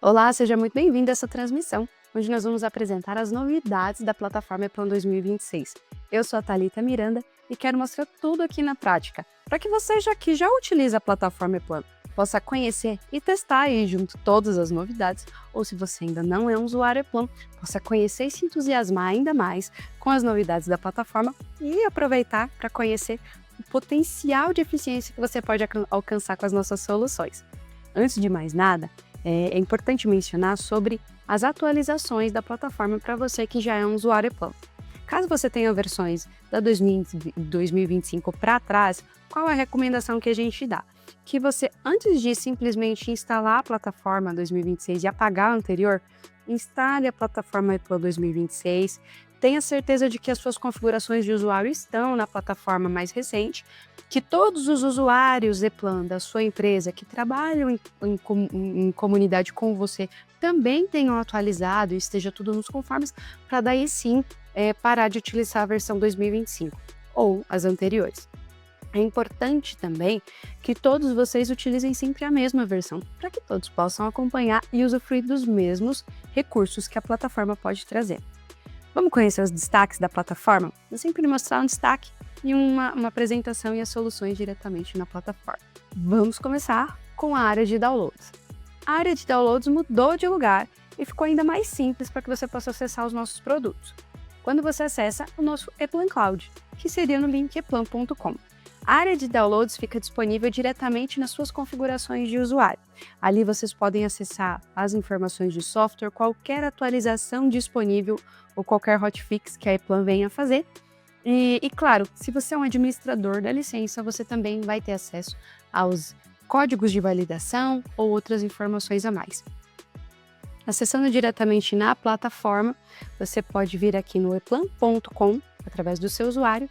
Olá, seja muito bem-vindo a essa transmissão, onde nós vamos apresentar as novidades da plataforma Eplan 2026. Eu sou a Thalita Miranda e quero mostrar tudo aqui na prática, para que você que já utiliza a plataforma Eplan possa conhecer e testar aí junto todas as novidades, ou se você ainda não é um usuário Eplan, possa conhecer e se entusiasmar ainda mais com as novidades da plataforma e aproveitar para conhecer o potencial de eficiência que você pode alcançar com as nossas soluções. Antes de mais nada, é importante mencionar sobre as atualizações da plataforma para você que já é um usuário Eplan. Caso você tenha versões da 2025 para trás, qual é a recomendação que a gente dá? Que você, antes de simplesmente instalar a plataforma 2026 e apagar a anterior, instale a plataforma Eplan 2026, tenha certeza de que as suas configurações de usuário estão na plataforma mais recente, que todos os usuários Eplan da sua empresa que trabalham em comunidade com você também tenham atualizado e esteja tudo nos conformes, para daí sim parar de utilizar a versão 2025 ou as anteriores. É importante também que todos vocês utilizem sempre a mesma versão, para que todos possam acompanhar e usufruir dos mesmos recursos que a plataforma pode trazer. Vamos conhecer os destaques da plataforma? Eu sempre mostrar um destaque e uma apresentação e as soluções diretamente na plataforma. Vamos começar com a área de downloads. A área de downloads mudou de lugar e ficou ainda mais simples para que você possa acessar os nossos produtos. Quando você acessa o nosso Eplan Cloud, que seria no link eplan.com. A área de downloads fica disponível diretamente nas suas configurações de usuário. Ali vocês podem acessar as informações de software, qualquer atualização disponível ou qualquer hotfix que a Eplan venha fazer. E claro, se você é um administrador da licença, você também vai ter acesso aos códigos de validação ou outras informações a mais. Acessando diretamente na plataforma, você pode vir aqui no eplan.com através do seu usuário.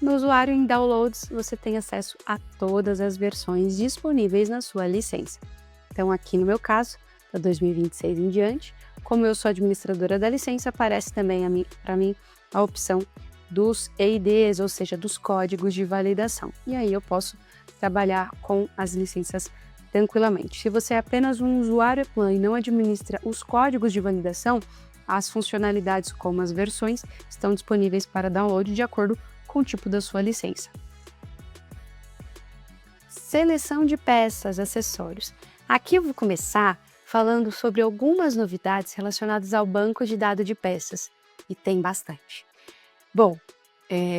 No usuário em Downloads, você tem acesso a todas as versões disponíveis na sua licença. Então, aqui no meu caso, da 2026 em diante, como eu sou administradora da licença, aparece também para mim a opção dos EIDs, ou seja, dos códigos de validação. E aí eu posso trabalhar com as licenças tranquilamente. Se você é apenas um usuário Eplan e não administra os códigos de validação, as funcionalidades como as versões estão disponíveis para download de acordo com o tipo da sua licença. Seleção de peças, acessórios. Aqui eu vou começar falando sobre algumas novidades relacionadas ao banco de dados de peças, e tem bastante. Bom,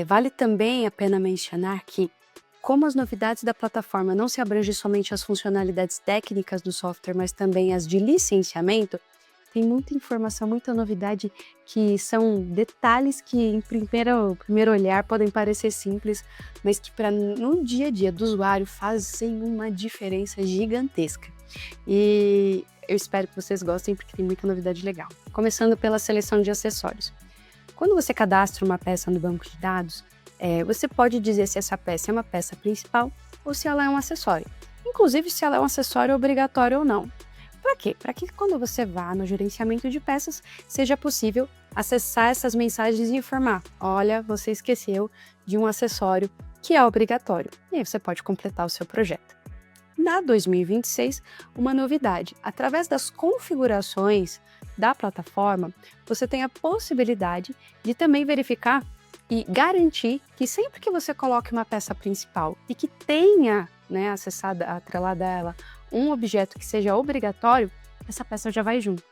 vale também a pena mencionar que, como as novidades da plataforma não se abrangem somente às funcionalidades técnicas do software, mas também as de licenciamento, tem muita informação, muita novidade que são detalhes que em primeiro olhar podem parecer simples, mas que no dia a dia do usuário fazem uma diferença gigantesca. E eu espero que vocês gostem porque tem muita novidade legal. Começando pela seleção de acessórios. Quando você cadastra uma peça no banco de dados, você pode dizer se essa peça é uma peça principal ou se ela é um acessório. Inclusive se ela é um acessório obrigatório ou não. Para quê? Para que quando você vá no gerenciamento de peças, seja possível acessar essas mensagens e informar: olha, você esqueceu de um acessório que é obrigatório. E aí você pode completar o seu projeto. Na 2026, uma novidade: através das configurações da plataforma, você tem a possibilidade de também verificar e garantir que sempre que você coloque uma peça principal e que tenha atrelada a ela um objeto que seja obrigatório, essa peça já vai junto.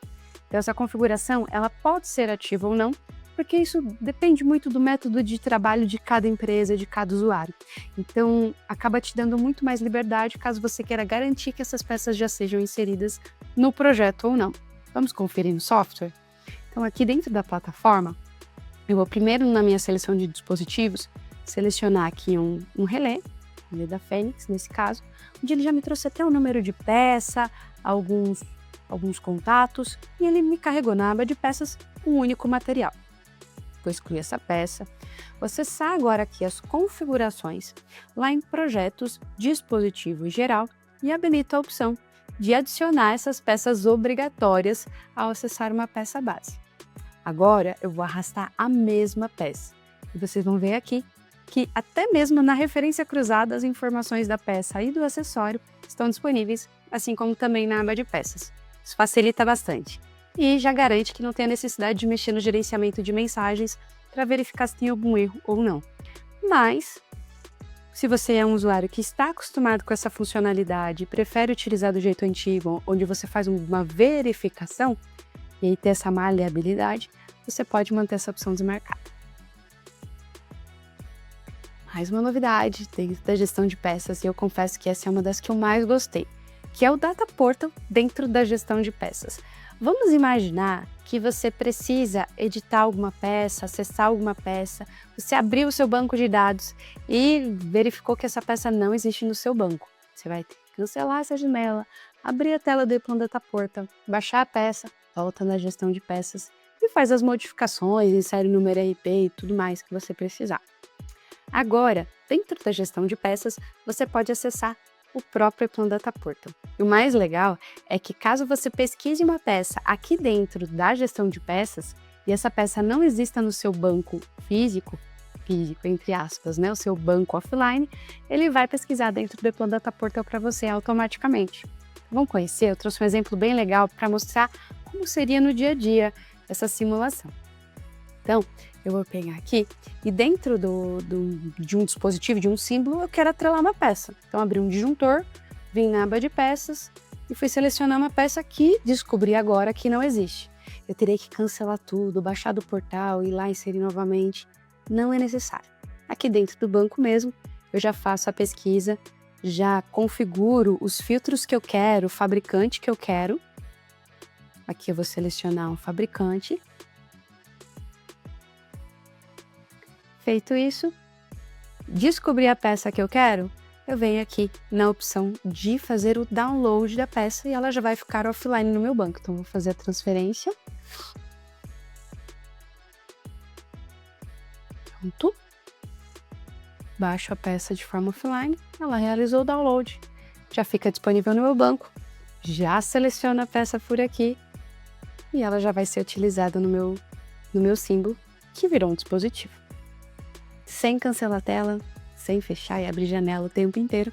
Então essa configuração ela pode ser ativa ou não, porque isso depende muito do método de trabalho de cada empresa, de cada usuário. Então acaba te dando muito mais liberdade caso você queira garantir que essas peças já sejam inseridas no projeto ou não. Vamos conferir no software? Então aqui dentro da plataforma, eu vou primeiro na minha seleção de dispositivos, selecionar aqui um relé da Fênix, nesse caso, onde ele já me trouxe até o número de peça, alguns contatos, e ele me carregou na aba de peças um único material. Vou excluir essa peça, vou acessar agora aqui as configurações, lá em Projetos, Dispositivo Geral, e habilito a opção de adicionar essas peças obrigatórias ao acessar uma peça base. Agora eu vou arrastar a mesma peça, e vocês vão ver aqui que até mesmo na referência cruzada as informações da peça e do acessório estão disponíveis, assim como também na aba de peças. Isso facilita bastante. E já garante que não tem a necessidade de mexer no gerenciamento de mensagens para verificar se tem algum erro ou não. Mas, se você é um usuário que está acostumado com essa funcionalidade e prefere utilizar do jeito antigo, onde você faz uma verificação, e aí ter essa maleabilidade, você pode manter essa opção desmarcada. Mais uma novidade dentro da gestão de peças, e eu confesso que essa é uma das que eu mais gostei, que é o Data Portal dentro da gestão de peças. Vamos imaginar que você precisa editar alguma peça, acessar alguma peça, você abriu o seu banco de dados e verificou que essa peça não existe no seu banco. Você vai ter que cancelar essa janela, abrir a tela do Eplan Data Portal, baixar a peça, volta na gestão de peças e faz as modificações, insere o número RP e tudo mais que você precisar. Agora, dentro da gestão de peças, você pode acessar o próprio Eplan Data Portal. E o mais legal é que caso você pesquise uma peça aqui dentro da gestão de peças e essa peça não exista no seu banco físico entre aspas, né, o seu banco offline, ele vai pesquisar dentro do Eplan Data Portal para você automaticamente. Vamos conhecer? Eu trouxe um exemplo bem legal para mostrar como seria no dia a dia essa simulação. Então, eu vou pegar aqui e dentro de um dispositivo, de um símbolo, eu quero atrelar uma peça. Então, abri um disjuntor, vim na aba de peças e fui selecionar uma peça que descobri agora que não existe. Eu terei que cancelar tudo, baixar do portal, ir lá inserir novamente. Não é necessário. Aqui dentro do banco mesmo, eu já faço a pesquisa, já configuro os filtros que eu quero, o fabricante que eu quero. Aqui eu vou selecionar um fabricante. Feito isso, descobri a peça que eu quero, eu venho aqui na opção de fazer o download da peça e ela já vai ficar offline no meu banco. Então, vou fazer a transferência. Pronto. Baixo a peça de forma offline, ela realizou o download. Já fica disponível no meu banco. Já seleciono a peça por aqui e ela já vai ser utilizada no meu símbolo, que virou um dispositivo. Sem cancelar a tela, sem fechar e abrir janela o tempo inteiro.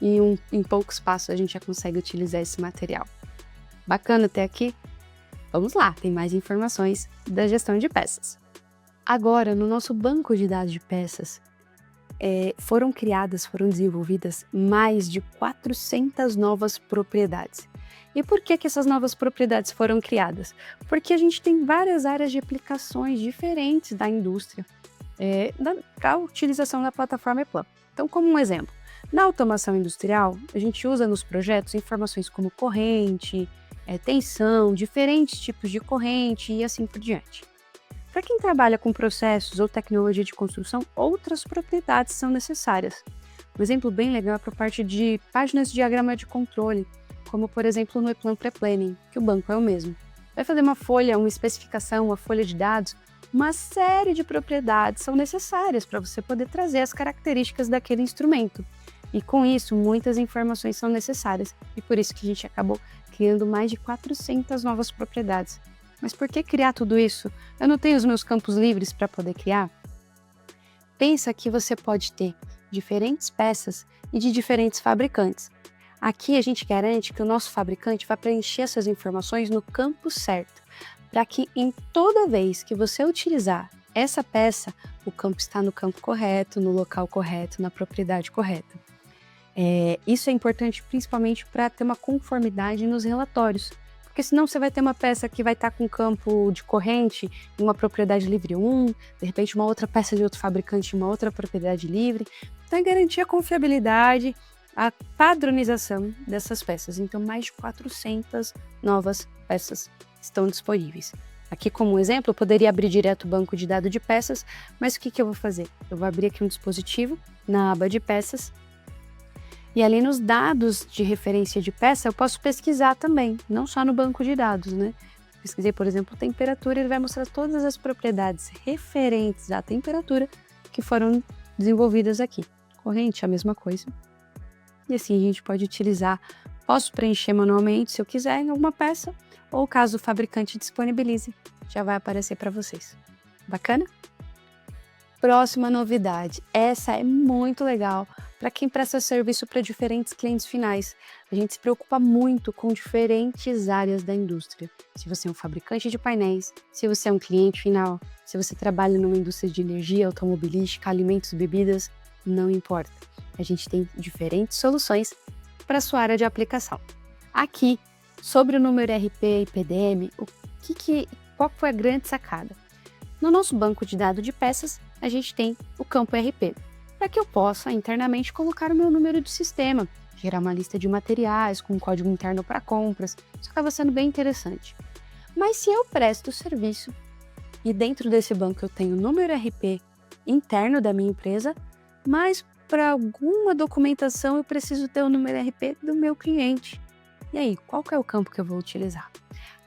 E em poucos passos a gente já consegue utilizar esse material. Bacana até aqui? Vamos lá, tem mais informações da gestão de peças. Agora, no nosso banco de dados de peças, foram desenvolvidas mais de 400 novas propriedades. E por que essas novas propriedades foram criadas? Porque a gente tem várias áreas de aplicações diferentes da indústria para a utilização da plataforma Eplan. Então, como um exemplo, na automação industrial, a gente usa nos projetos informações como corrente, tensão, diferentes tipos de corrente e assim por diante. Para quem trabalha com processos ou tecnologia de construção, outras propriedades são necessárias. Um exemplo bem legal é para a parte de páginas de diagrama de controle, como por exemplo no Eplan Pré-Planning, que o banco é o mesmo. Vai fazer uma folha, uma especificação, uma folha de dados, uma série de propriedades são necessárias para você poder trazer as características daquele instrumento. E com isso, muitas informações são necessárias e por isso que a gente acabou criando mais de 400 novas propriedades. Mas por que criar tudo isso? Eu não tenho os meus campos livres para poder criar? Pensa que você pode ter diferentes peças e de diferentes fabricantes. Aqui a gente garante que o nosso fabricante vai preencher essas informações no campo certo, para que em toda vez que você utilizar essa peça, o campo está no campo correto, no local correto, na propriedade correta. Isso é importante principalmente para ter uma conformidade nos relatórios, porque senão você vai ter uma peça que vai estar com campo de corrente em uma propriedade livre 1, de repente uma outra peça de outro fabricante em uma outra propriedade livre. Então, é garantir a confiabilidade, a padronização dessas peças. Então, mais de 400 novas peças estão disponíveis. Aqui, como exemplo, eu poderia abrir direto o banco de dados de peças, mas o que eu vou fazer? Eu vou abrir aqui um dispositivo na aba de peças e ali nos dados de referência de peça eu posso pesquisar também, não só no banco de dados, né? Pesquisei, por exemplo, temperatura, ele vai mostrar todas as propriedades referentes à temperatura que foram desenvolvidas aqui. Corrente, a mesma coisa. E assim a gente pode utilizar, posso preencher manualmente se eu quiser em alguma peça, ou caso o fabricante disponibilize, já vai aparecer para vocês. Bacana? Próxima novidade, essa é muito legal para quem presta serviço para diferentes clientes finais. A gente se preocupa muito com diferentes áreas da indústria. Se você é um fabricante de painéis, se você é um cliente final, se você trabalha numa indústria de energia, automobilística, alimentos e bebidas, não importa. A gente tem diferentes soluções para a sua área de aplicação. Aqui, sobre o número RP e PDM, qual foi a grande sacada? No nosso banco de dados de peças, a gente tem o campo RP, para que eu possa internamente colocar o meu número de sistema, gerar uma lista de materiais com um código interno para compras. Isso acaba sendo bem interessante. Mas se eu presto serviço e dentro desse banco eu tenho o número RP interno da minha empresa, mas para alguma documentação eu preciso ter o número RP do meu cliente. E aí, qual que é o campo que eu vou utilizar?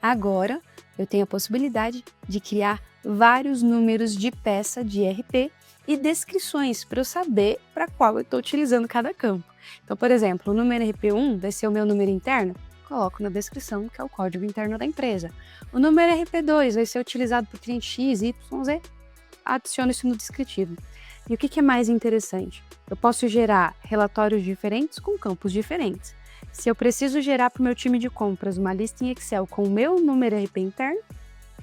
Agora, eu tenho a possibilidade de criar vários números de peça de RP e descrições para eu saber para qual eu estou utilizando cada campo. Então, por exemplo, o número RP1 vai ser o meu número interno, coloco na descrição que é o código interno da empresa. O número RP2 vai ser utilizado por cliente X, Y, Z, adiciono isso no descritivo. E o que é mais interessante? Eu posso gerar relatórios diferentes com campos diferentes. Se eu preciso gerar para o meu time de compras uma lista em Excel com o meu número RP interno,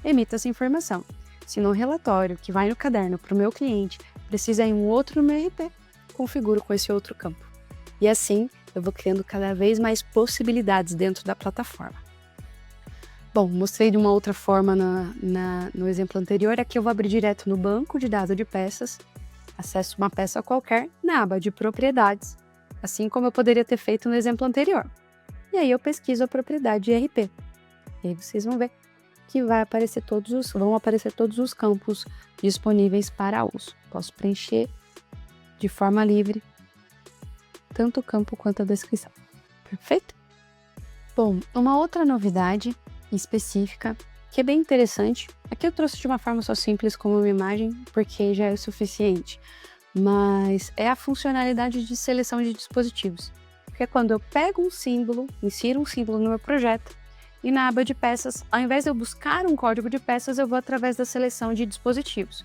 emito essa informação. Se no relatório que vai no caderno para o meu cliente precisa em um outro número RP, configuro com esse outro campo. E assim eu vou criando cada vez mais possibilidades dentro da plataforma. Bom, mostrei de uma outra forma no exemplo anterior, aqui eu vou abrir direto no banco de dados de peças, acesso uma peça qualquer na aba de propriedades, assim como eu poderia ter feito no exemplo anterior. E aí eu pesquiso a propriedade RP. E aí vocês vão ver que vão aparecer todos os campos disponíveis para uso. Posso preencher de forma livre tanto o campo quanto a descrição. Perfeito? Bom, uma outra novidade específica que é bem interessante, aqui eu trouxe de uma forma só simples como uma imagem, porque já é o suficiente, mas é a funcionalidade de seleção de dispositivos. Porque é quando eu pego um símbolo, insiro um símbolo no meu projeto, e na aba de peças, ao invés de eu buscar um código de peças, eu vou através da seleção de dispositivos.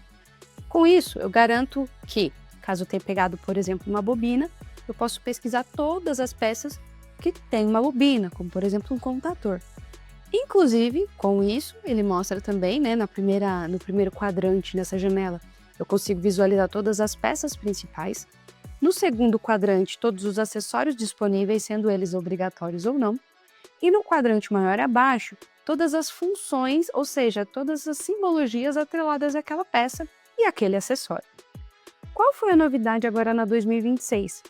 Com isso, eu garanto que, caso eu tenha pegado, por exemplo, uma bobina, eu posso pesquisar todas as peças que têm uma bobina, como por exemplo um contador. Inclusive, com isso, ele mostra também, no primeiro quadrante nessa janela, eu consigo visualizar todas as peças principais. No segundo quadrante, todos os acessórios disponíveis, sendo eles obrigatórios ou não. E no quadrante maior abaixo, todas as funções, ou seja, todas as simbologias atreladas àquela peça e àquele acessório. Qual foi a novidade agora na 2026?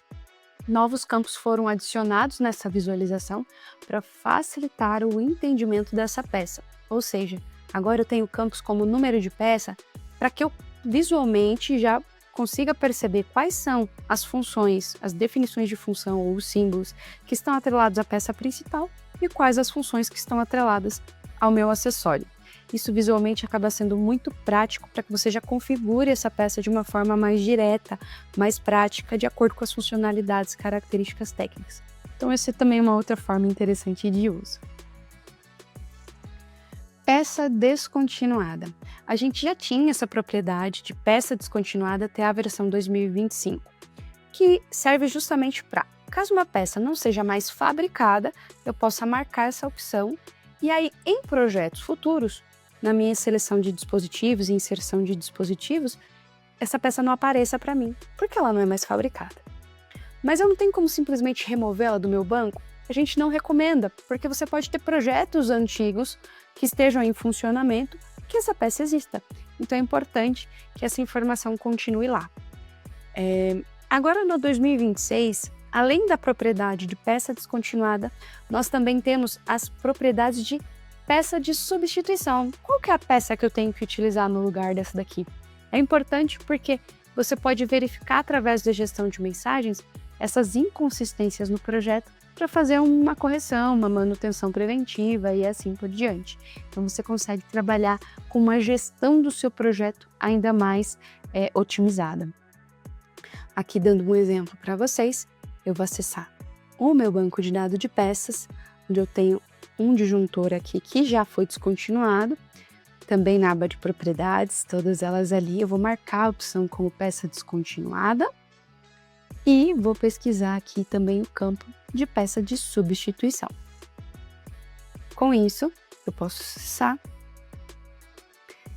Novos campos foram adicionados nessa visualização para facilitar o entendimento dessa peça. Ou seja, agora eu tenho campos como número de peça para que eu visualmente já consiga perceber quais são as funções, as definições de função ou os símbolos que estão atrelados à peça principal e quais as funções que estão atreladas ao meu acessório. Isso visualmente acaba sendo muito prático para que você já configure essa peça de uma forma mais direta, mais prática, de acordo com as funcionalidades e características técnicas. Então essa é também uma outra forma interessante de uso. Peça descontinuada. A gente já tinha essa propriedade de peça descontinuada até a versão 2025, que serve justamente para, caso uma peça não seja mais fabricada, eu possa marcar essa opção e aí em projetos futuros, na minha seleção de dispositivos e inserção de dispositivos, essa peça não apareça para mim, porque ela não é mais fabricada. Mas eu não tenho como simplesmente removê-la do meu banco? A gente não recomenda, porque você pode ter projetos antigos que estejam em funcionamento que essa peça exista. Então é importante que essa informação continue lá. Agora no 2026, além da propriedade de peça descontinuada, nós também temos as propriedades de peça de substituição. Qual que é a peça que eu tenho que utilizar no lugar dessa daqui? É importante porque você pode verificar através da gestão de mensagens essas inconsistências no projeto para fazer uma correção, uma manutenção preventiva e assim por diante. Então você consegue trabalhar com uma gestão do seu projeto ainda mais otimizada. Aqui dando um exemplo para vocês, eu vou acessar o meu banco de dados de peças, onde eu tenho um disjuntor aqui que já foi descontinuado, também na aba de propriedades, todas elas ali, eu vou marcar a opção como peça descontinuada E vou pesquisar aqui também o campo de peça de substituição. Com isso, eu posso acessar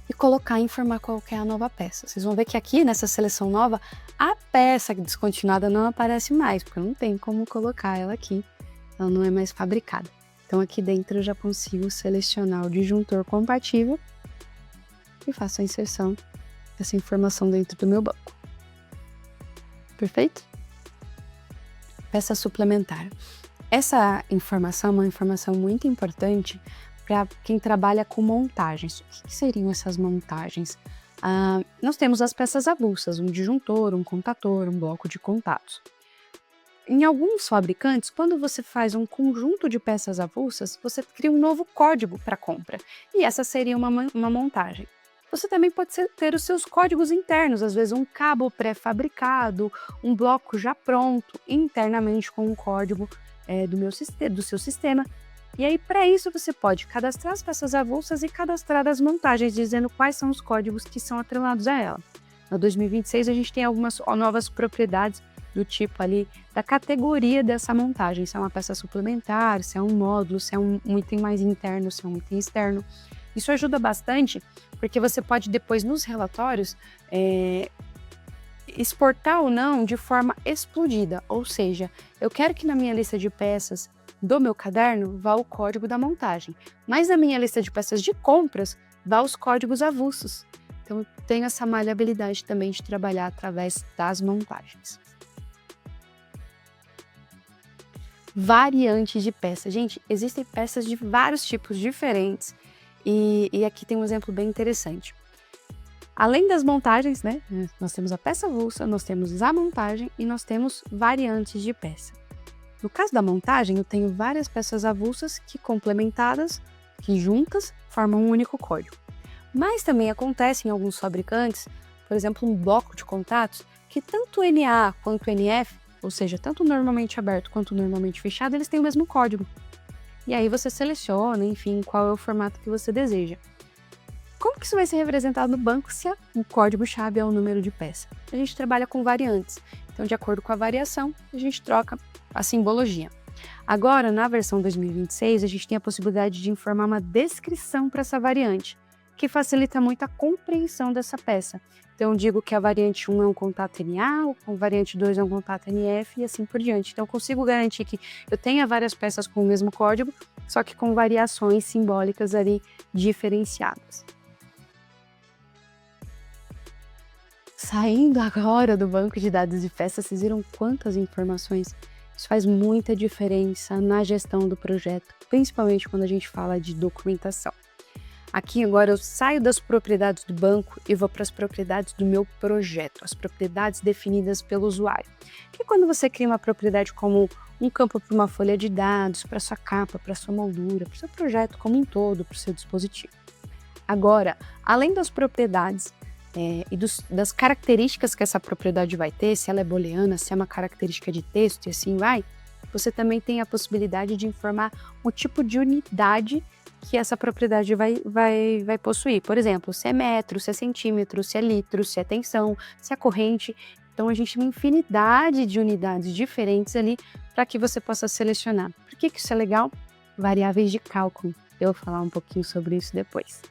e colocar e informar qual que é a nova peça. Vocês vão ver que aqui nessa seleção nova, a peça descontinuada não aparece mais, porque não tem como colocar ela aqui, ela não é mais fabricada. Então aqui dentro eu já consigo selecionar o disjuntor compatível e faço a inserção dessa informação dentro do meu banco. Perfeito? Peça suplementar. Essa informação é uma informação muito importante para quem trabalha com montagens. O que seriam essas montagens? Nós temos as peças avulsas, um disjuntor, um contator, um bloco de contatos. Em alguns fabricantes, quando você faz um conjunto de peças avulsas, você cria um novo código para compra, e essa seria uma montagem. Você também pode ter os seus códigos internos, às vezes um cabo pré-fabricado, um bloco já pronto, internamente com um código do seu sistema. E aí, para isso, você pode cadastrar as peças avulsas e cadastrar as montagens, dizendo quais são os códigos que são atrelados a ela. Na 2026, a gente tem algumas novas propriedades do tipo ali, da categoria dessa montagem, se é uma peça suplementar, se é um módulo, se é um item mais interno, se é um item externo. Isso ajuda bastante, porque você pode depois nos relatórios exportar ou não de forma explodida, ou seja, eu quero que na minha lista de peças do meu caderno vá o código da montagem, mas na minha lista de peças de compras vá os códigos avulsos. Então eu tenho essa maleabilidade também de trabalhar através das montagens. Variantes de peça. Gente, existem peças de vários tipos diferentes e aqui tem um exemplo bem interessante. Além das montagens, né, nós temos a peça avulsa, nós temos a montagem e nós temos variantes de peça. No caso da montagem, eu tenho várias peças avulsas que complementadas, que juntas, formam um único código. Mas também acontece em alguns fabricantes, por exemplo, um bloco de contatos, que tanto NA quanto NF, ou seja, tanto normalmente aberto quanto normalmente fechado, eles têm o mesmo código. E aí você seleciona, enfim, qual é o formato que você deseja. Como que isso vai ser representado no banco se o código-chave é o número de peça? A gente trabalha com variantes, então de acordo com a variação, a gente troca a simbologia. Agora, na versão 2026, a gente tem a possibilidade de informar uma descrição para essa variante, que facilita muito a compreensão dessa peça. Então, eu digo que a variante 1 é um contato NA, a variante 2 é um contato NF e assim por diante. Então, eu consigo garantir que eu tenha várias peças com o mesmo código, só que com variações simbólicas ali diferenciadas. Saindo agora do banco de dados de peças, vocês viram quantas informações? Isso faz muita diferença na gestão do projeto, principalmente quando a gente fala de documentação. Aqui agora eu saio das propriedades do banco e vou para as propriedades do meu projeto, as propriedades definidas pelo usuário. Que quando você cria uma propriedade como um campo para uma folha de dados, para sua capa, para sua moldura, para o seu projeto como um todo, para o seu dispositivo. Agora, além das propriedades e das características que essa propriedade vai ter, se ela é booleana, se é uma característica de texto e assim vai, você também tem a possibilidade de informar o tipo de unidade que essa propriedade vai possuir. Por exemplo, se é metro, se é centímetro, se é litro, se é tensão, se é corrente. Então, a gente tem uma infinidade de unidades diferentes ali para que você possa selecionar. Por que isso é legal? Variáveis de cálculo. Eu vou falar um pouquinho sobre isso depois.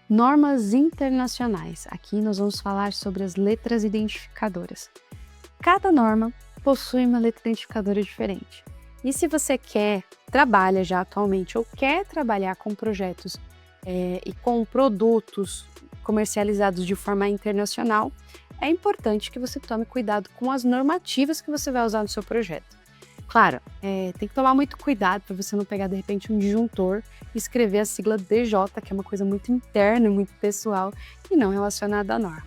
Normas internacionais. Aqui nós vamos falar sobre as letras identificadoras. Cada norma possui uma letra identificadora diferente. E se você trabalha já atualmente ou quer trabalhar com projetos e com produtos comercializados de forma internacional, é importante que você tome cuidado com as normativas que você vai usar no seu projeto. Claro, tem que tomar muito cuidado para você não pegar de repente um disjuntor e escrever a sigla DJ, que é uma coisa muito interna, muito pessoal e não relacionada à norma.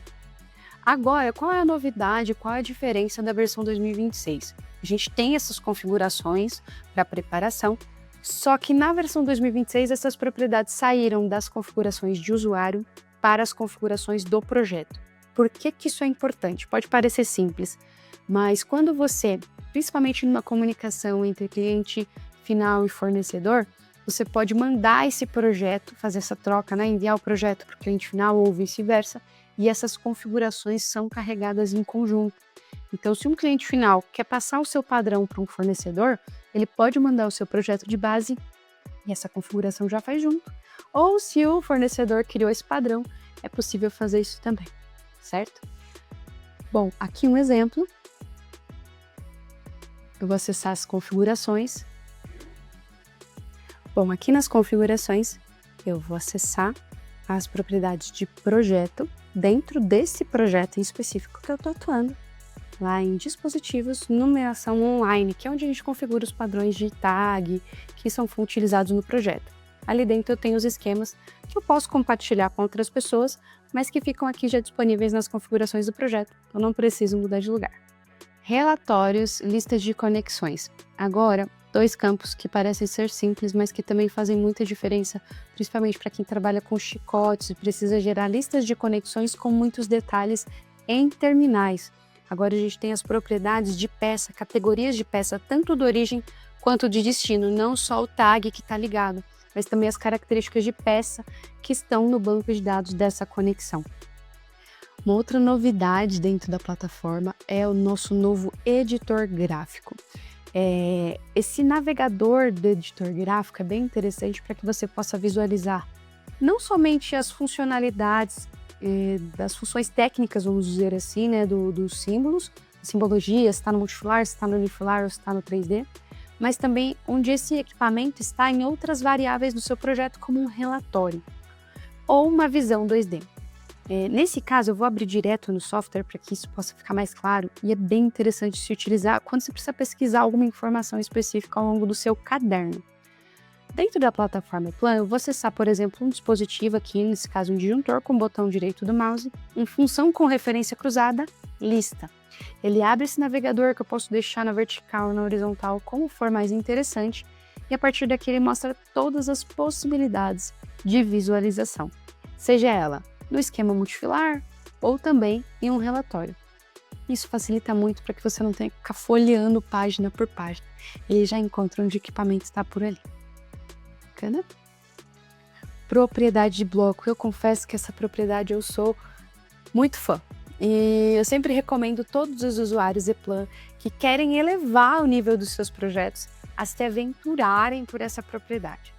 Agora, qual é a novidade, qual é a diferença da versão 2026? A gente tem essas configurações para preparação, só que na versão 2026 essas propriedades saíram das configurações de usuário para as configurações do projeto. Por que isso é importante? Pode parecer simples, mas quando você, principalmente numa comunicação entre cliente final e fornecedor, você pode mandar esse projeto, fazer essa troca, enviar o projeto para o cliente final ou vice-versa, e essas configurações são carregadas em conjunto. Então, se um cliente final quer passar o seu padrão para um fornecedor, ele pode mandar o seu projeto de base e essa configuração já faz junto. Ou se o fornecedor criou esse padrão, é possível fazer isso também, certo? Bom, aqui um exemplo. Eu vou acessar as configurações. Bom, aqui nas configurações, eu vou acessar as propriedades de projeto dentro desse projeto em específico que eu estou atuando. Lá em dispositivos, numeração online, que é onde a gente configura os padrões de tag que são utilizados no projeto. Ali dentro eu tenho os esquemas que eu posso compartilhar com outras pessoas, mas que ficam aqui já disponíveis nas configurações do projeto, eu não preciso mudar de lugar. Relatórios, listas de conexões. Agora, 2 campos que parecem ser simples, mas que também fazem muita diferença, principalmente para quem trabalha com chicotes e precisa gerar listas de conexões com muitos detalhes em terminais. Agora a gente tem as propriedades de peça, categorias de peça, tanto de origem quanto de destino, não só o tag que está ligado, mas também as características de peça que estão no banco de dados dessa conexão. Uma outra novidade dentro da plataforma é o nosso novo editor gráfico. Esse navegador do editor gráfico é bem interessante para que você possa visualizar não somente as funcionalidades das funções técnicas, vamos dizer assim, né, dos símbolos, simbologia, se está no multifilar, se está no unifilar ou se está no 3D, mas também onde esse equipamento está em outras variáveis do seu projeto, como um relatório ou uma visão 2D. Nesse caso, eu vou abrir direto no software para que isso possa ficar mais claro, e é bem interessante se utilizar quando você precisa pesquisar alguma informação específica ao longo do seu caderno. Dentro da plataforma Plan, eu vou acessar, por exemplo, um dispositivo aqui, nesse caso um disjuntor com o botão direito do mouse, em função com referência cruzada, lista. Ele abre esse navegador que eu posso deixar na vertical ou na horizontal, como for mais interessante, e a partir daqui ele mostra todas as possibilidades de visualização, seja ela no esquema multifilar ou também em um relatório. Isso facilita muito para que você não tenha que ficar folheando página por página. Ele já encontra onde o equipamento está por ali. Bacana? Propriedade de bloco. Eu confesso que essa propriedade eu sou muito fã. E eu sempre recomendo todos os usuários Eplan que querem elevar o nível dos seus projetos a se aventurarem por essa propriedade.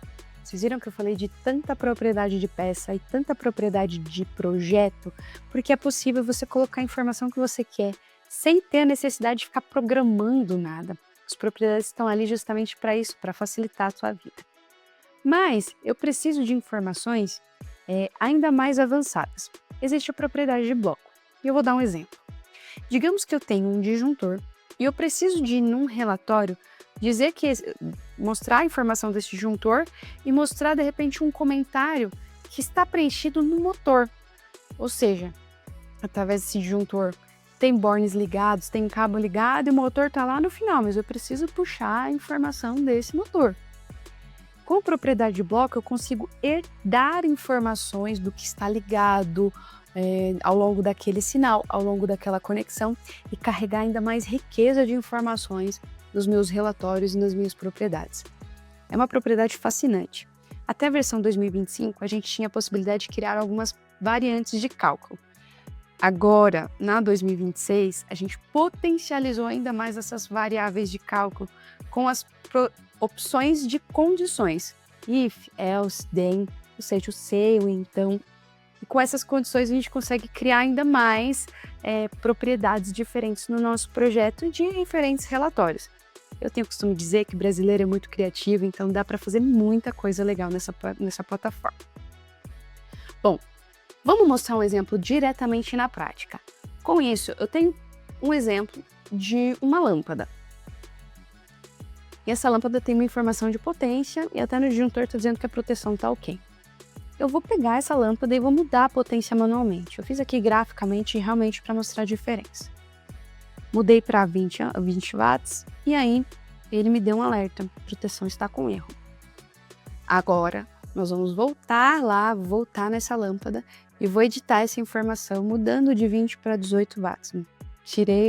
Vocês viram que eu falei de tanta propriedade de peça e tanta propriedade de projeto, porque é possível você colocar a informação que você quer sem ter a necessidade de ficar programando nada. As propriedades estão ali justamente para isso, para facilitar a sua vida. Mas eu preciso de informações ainda mais avançadas. Existe a propriedade de bloco, e eu vou dar um exemplo. Digamos que eu tenho um disjuntor e eu preciso de, num relatório, mostrar a informação desse disjuntor e mostrar, de repente, um comentário que está preenchido no motor. Ou seja, através desse disjuntor, tem bornes ligados, tem cabo ligado e o motor está lá no final, mas eu preciso puxar a informação desse motor. Com propriedade de bloco, eu consigo herdar informações do que está ligado ao longo daquele sinal, ao longo daquela conexão e carregar ainda mais riqueza de informações nos meus relatórios e nas minhas propriedades. É uma propriedade fascinante. Até a versão 2025, a gente tinha a possibilidade de criar algumas variantes de cálculo. Agora, na 2026, a gente potencializou ainda mais essas variáveis de cálculo com as opções de condições. If, else, then, ou seja, o se, o então. E com essas condições a gente consegue criar ainda mais propriedades diferentes no nosso projeto de diferentes relatórios. Eu tenho o costume de dizer que o brasileiro é muito criativo, então dá para fazer muita coisa legal nessa plataforma. Bom, vamos mostrar um exemplo diretamente na prática. Com isso, eu tenho um exemplo de uma lâmpada. E essa lâmpada tem uma informação de potência e até no disjuntor está dizendo que a proteção está ok. Eu vou pegar essa lâmpada e vou mudar a potência manualmente. Eu fiz aqui graficamente realmente para mostrar a diferença. Mudei para 20 watts e aí ele me deu um alerta. A proteção está com erro. Agora nós vamos voltar nessa lâmpada e vou editar essa informação mudando de 20 para 18 watts.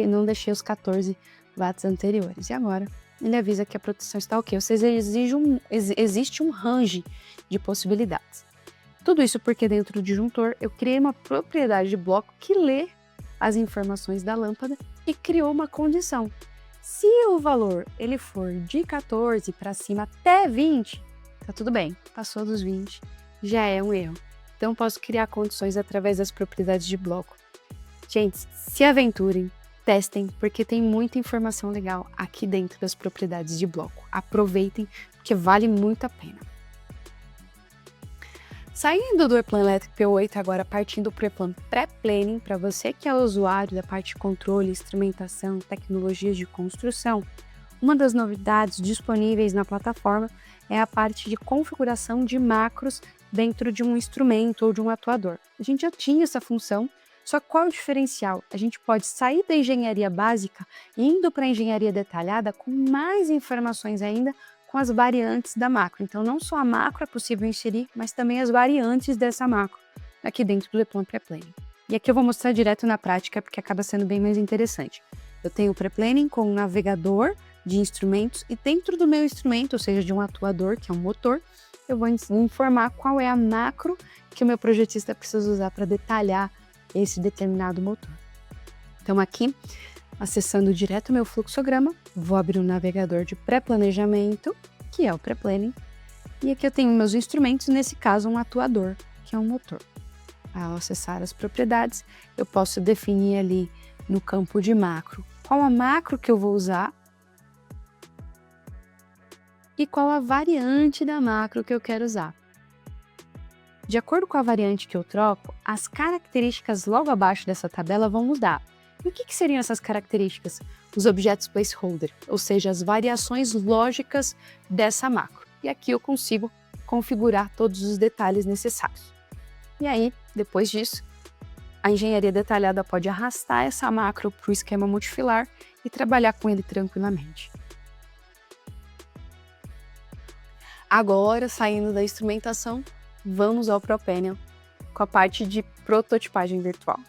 Não deixei os 14 watts anteriores. E agora ele avisa que a proteção está ok. Ou seja, existe um range de possibilidades. Tudo isso porque dentro do disjuntor eu criei uma propriedade de bloco que lê as informações da lâmpada e criou uma condição. Se o valor ele for de 14 para cima até 20, tá tudo bem, passou dos 20, já é um erro. Então posso criar condições através das propriedades de bloco. Gente, se aventurem, testem, porque tem muita informação legal aqui dentro das propriedades de bloco. Aproveitem, porque vale muito a pena. Saindo do ePlan Electric P8, agora partindo para o ePlan Pré-Planning, para você que é usuário da parte de controle, instrumentação, tecnologias de construção, uma das novidades disponíveis na plataforma é a parte de configuração de macros dentro de um instrumento ou de um atuador. A gente já tinha essa função, só que qual é o diferencial? A gente pode sair da engenharia básica indo para a engenharia detalhada com mais informações ainda com as variantes da macro. Então, não só a macro é possível inserir, mas também as variantes dessa macro aqui dentro do ePlan Pré-Planning. E aqui eu vou mostrar direto na prática, porque acaba sendo bem mais interessante. Eu tenho o Pré-Planning com um navegador de instrumentos e dentro do meu instrumento, ou seja, de um atuador, que é um motor, eu vou informar qual é a macro que o meu projetista precisa usar para detalhar esse determinado motor. Então, aqui, acessando direto o meu fluxograma, vou abrir um navegador de pré-planejamento, que é o Pré-Planning, e aqui eu tenho meus instrumentos, nesse caso um atuador, que é um motor. Ao acessar as propriedades, eu posso definir ali no campo de macro qual a macro que eu vou usar e qual a variante da macro que eu quero usar. De acordo com a variante que eu troco, as características logo abaixo dessa tabela vão mudar. E o que seriam essas características? Os objetos placeholder, ou seja, as variações lógicas dessa macro. E aqui eu consigo configurar todos os detalhes necessários. E aí, depois disso, a engenharia detalhada pode arrastar essa macro para o esquema multifilar e trabalhar com ele tranquilamente. Agora, saindo da instrumentação, vamos ao ProPanel com a parte de prototipagem virtual.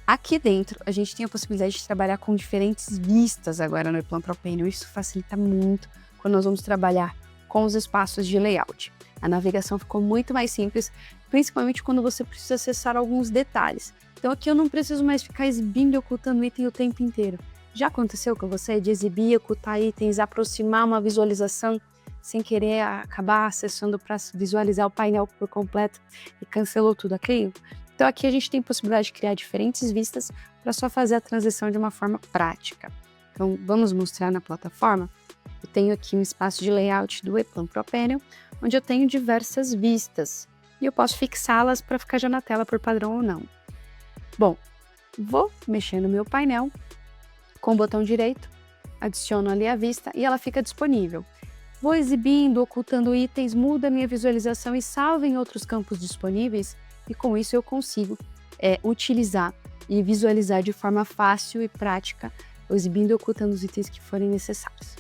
Aqui dentro, a gente tem a possibilidade de trabalhar com diferentes vistas agora no ePlan ProPanel. Isso facilita muito quando nós vamos trabalhar com os espaços de layout. A navegação ficou muito mais simples, principalmente quando você precisa acessar alguns detalhes. Então aqui eu não preciso mais ficar exibindo e ocultando item o tempo inteiro. Já aconteceu com você de exibir, ocultar itens, aproximar uma visualização sem querer acabar acessando para visualizar o painel por completo e cancelou tudo aquilo? Então aqui a gente tem possibilidade de criar diferentes vistas para só fazer a transição de uma forma prática. Então vamos mostrar na plataforma. Eu tenho aqui um espaço de layout do ePlan ProPanel, onde eu tenho diversas vistas e eu posso fixá-las para ficar já na tela por padrão ou não. Bom, vou mexer no meu painel com o botão direito, adiciono ali a vista e ela fica disponível. Vou exibindo, ocultando itens, muda a minha visualização e salva em outros campos disponíveis e com isso eu consigo utilizar e visualizar de forma fácil e prática, exibindo e ocultando os itens que forem necessários.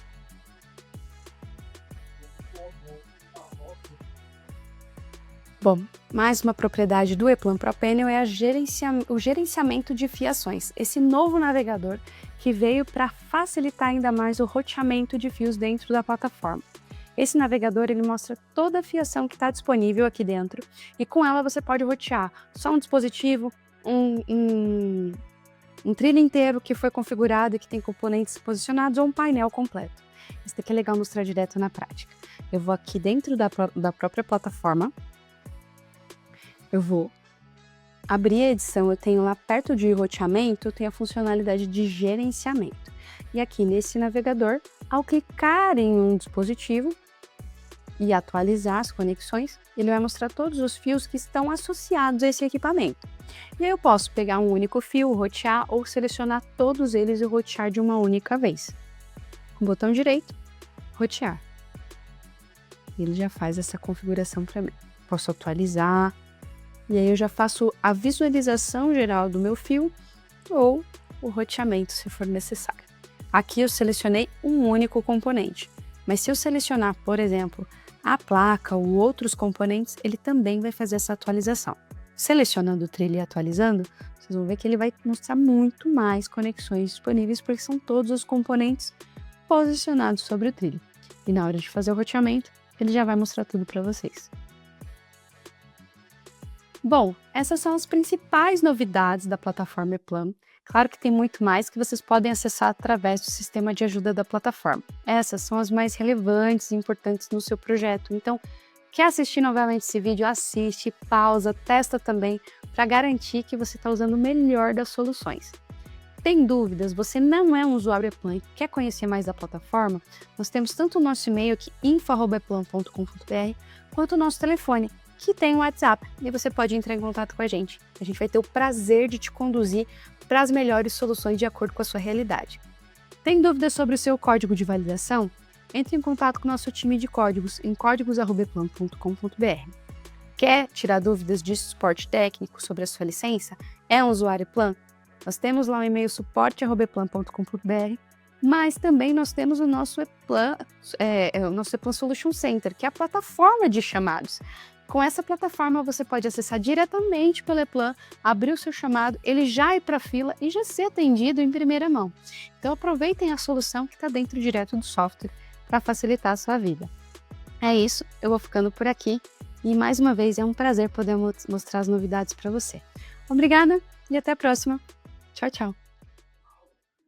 Bom, mais uma propriedade do ePlan ProPanel é o gerenciamento de fiações, esse novo navegador que veio para facilitar ainda mais o roteamento de fios dentro da plataforma. Esse navegador ele mostra toda a fiação que está disponível aqui dentro e com ela você pode rotear só um dispositivo, um trilho inteiro que foi configurado e que tem componentes posicionados ou um painel completo. Isso daqui é legal mostrar direto na prática. Eu vou aqui dentro da própria plataforma. Eu vou abrir a edição, eu tenho lá perto de roteamento, eu tenho a funcionalidade de gerenciamento. E aqui nesse navegador, ao clicar em um dispositivo e atualizar as conexões, ele vai mostrar todos os fios que estão associados a esse equipamento. E aí eu posso pegar um único fio, rotear ou selecionar todos eles e rotear de uma única vez. Com o botão direito, rotear. Ele já faz essa configuração para mim. Posso atualizar. E aí eu já faço a visualização geral do meu fio ou o roteamento, se for necessário. Aqui eu selecionei um único componente, mas se eu selecionar, por exemplo, a placa ou outros componentes, ele também vai fazer essa atualização. Selecionando o trilho e atualizando, vocês vão ver que ele vai mostrar muito mais conexões disponíveis, porque são todos os componentes posicionados sobre o trilho. E na hora de fazer o roteamento, ele já vai mostrar tudo para vocês. Bom, essas são as principais novidades da plataforma ePlan. Claro que tem muito mais que vocês podem acessar através do sistema de ajuda da plataforma. Essas são as mais relevantes e importantes no seu projeto. Então, quer assistir novamente esse vídeo? Assiste, pausa, testa também para garantir que você está usando o melhor das soluções. Tem dúvidas? Você não é um usuário ePlan e quer conhecer mais da plataforma? Nós temos tanto o nosso e-mail aqui, info@eplan.com.br, quanto o nosso telefone, que tem o WhatsApp, e você pode entrar em contato com a gente. A gente vai ter o prazer de te conduzir para as melhores soluções de acordo com a sua realidade. Tem dúvidas sobre o seu código de validação? Entre em contato com o nosso time de códigos em códigos@eplan.com.br. Quer tirar dúvidas de suporte técnico sobre a sua licença? É um usuário ePlan? Nós temos lá o e-mail suporte@eplan.com.br, mas também nós temos o nosso ePlan Solution Center, que é a plataforma de chamados. Com essa plataforma, você pode acessar diretamente pelo ePlan, abrir o seu chamado, ele já ir para a fila e já ser atendido em primeira mão. Então, aproveitem a solução que está dentro direto do software para facilitar a sua vida. É isso, eu vou ficando por aqui e, mais uma vez, é um prazer poder mostrar as novidades para você. Obrigada e até a próxima. Tchau, tchau.